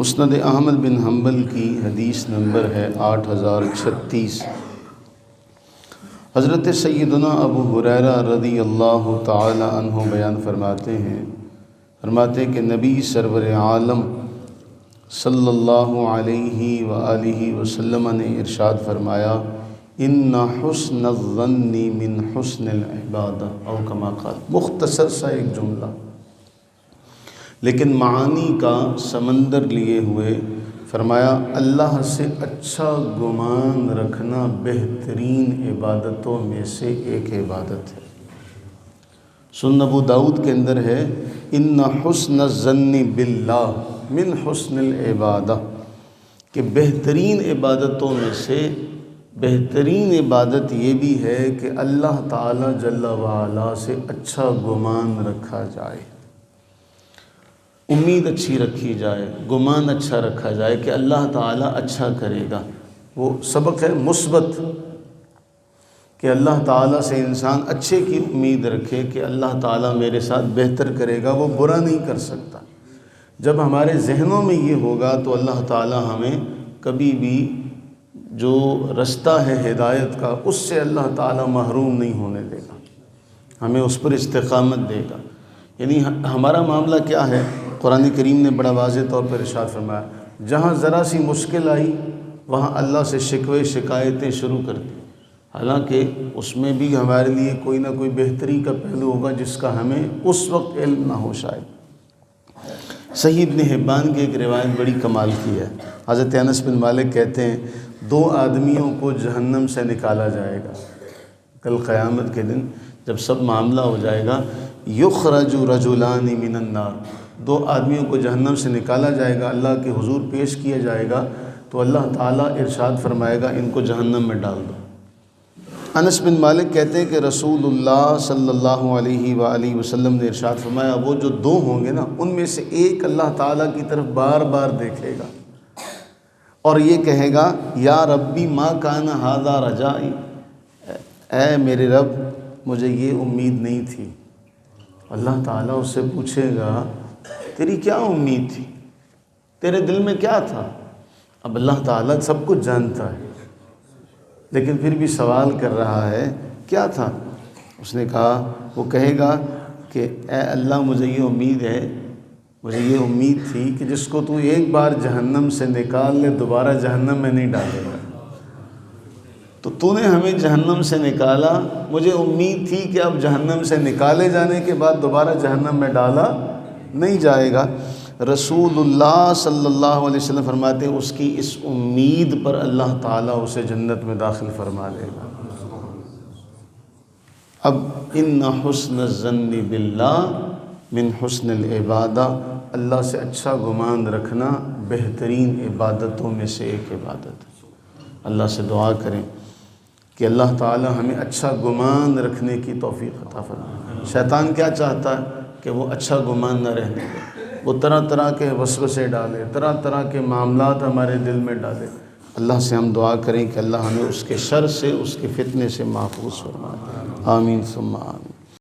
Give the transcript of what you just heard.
مسند احمد بن حنبل کی حدیث نمبر ہے 8036۔ حضرت سیدنا ابو ہریرہ رضی اللہ تعالی عنہ بیان فرماتے ہیں کہ نبی سرور عالم صلی اللہ علیہ وآلہ وسلم نے ارشاد فرمایا، ان حسن الظن من حسن العبادہ، او کما قال۔ مختصر سا ایک جملہ لیکن معانی کا سمندر لیے ہوئے فرمایا، اللہ سے اچھا گمان رکھنا بہترین عبادتوں میں سے ایک عبادت ہے۔ سنن ابو داؤد کے اندر ہے، ان حسن الظن باللہ من حسن العبادہ، کہ بہترین عبادتوں میں سے بہترین عبادت یہ بھی ہے کہ اللہ تعالی جل وعلا سے اچھا گمان رکھا جائے، امید اچھی رکھی جائے، گمان اچھا رکھا جائے کہ اللہ تعالیٰ اچھا کرے گا۔ وہ سبق ہے مثبت، کہ اللہ تعالیٰ سے انسان اچھے کی امید رکھے کہ اللہ تعالیٰ میرے ساتھ بہتر کرے گا، وہ برا نہیں کر سکتا۔ جب ہمارے ذہنوں میں یہ ہوگا تو اللہ تعالیٰ ہمیں کبھی بھی جو رستہ ہے ہدایت کا، اس سے اللہ تعالیٰ محروم نہیں ہونے دے گا، ہمیں اس پر استقامت دے گا۔ یعنی ہمارا معاملہ کیا ہے؟ قرآن کریم نے بڑا واضح طور پر ارشاد فرمایا، جہاں ذرا سی مشکل آئی وہاں اللہ سے شکوے شکایتیں شروع کر دی، حالانکہ اس میں بھی ہمارے لیے کوئی نہ کوئی بہتری کا پہلو ہوگا جس کا ہمیں اس وقت علم نہ ہو شاید۔ صحیح ابن حبان کی ایک روایت بڑی کمال کی ہے۔ حضرت انس بن مالک کہتے ہیں، 2 آدمیوں کو جہنم سے نکالا جائے گا کل قیامت کے دن، جب سب معاملہ ہو جائے گا، یخرج رجلان من النار، 2 آدمیوں کو جہنم سے نکالا جائے گا، اللہ کے حضور پیش کیا جائے گا تو اللہ تعالیٰ ارشاد فرمائے گا، ان کو جہنم میں ڈال دو۔ انس بن مالک کہتے ہیں کہ رسول اللہ صلی اللہ علیہ وآلہ وسلم نے ارشاد فرمایا، وہ جو 2 ہوں گے نا، ان میں سے ایک اللہ تعالیٰ کی طرف بار بار دیکھے گا اور یہ کہے گا، یا ربی ما کان ھذا رجائی، اے میرے رب مجھے یہ امید نہیں تھی۔ اللہ تعالیٰ اس سے پوچھے گا، تیری کیا امید تھی؟ تیرے دل میں کیا تھا؟ اب اللہ تعالیٰ سب کچھ جانتا ہے لیکن پھر بھی سوال کر رہا ہے، کیا تھا؟ اس نے کہا، وہ کہے گا کہ اے اللہ مجھے یہ امید ہے، مجھے یہ امید تھی کہ جس کو تو ایک بار جہنم سے نکال لے دوبارہ جہنم میں نہیں ڈالے گا، تو نے ہمیں جہنم سے نکالا، مجھے امید تھی کہ اب جہنم سے نکالے جانے کے بعد دوبارہ جہنم میں ڈالا نہیں جائے گا۔ رسول اللہ صلی اللہ علیہ وسلم فرماتے ہیں، اس کی اس امید پر اللہ تعالیٰ اسے جنت میں داخل فرما لے گا۔ اب ان حسن الظن باللہ من حسن العبادہ، اللہ سے اچھا گمان رکھنا بہترین عبادتوں میں سے ایک عبادت ہے۔ اللہ سے دعا کریں کہ اللہ تعالیٰ ہمیں اچھا گمان رکھنے کی توفیق عطا فرمائے۔ شیطان کیا چاہتا ہے کہ وہ اچھا گمان نہ رہنے دے، وہ طرح طرح کے وسوسے ڈالے، طرح طرح کے معاملات ہمارے دل میں ڈالے۔ اللہ سے ہم دعا کریں کہ اللہ ہمیں اس کے شر سے، اس کے فتنے سے محفوظ فرمائے۔ آمین ثم آمین۔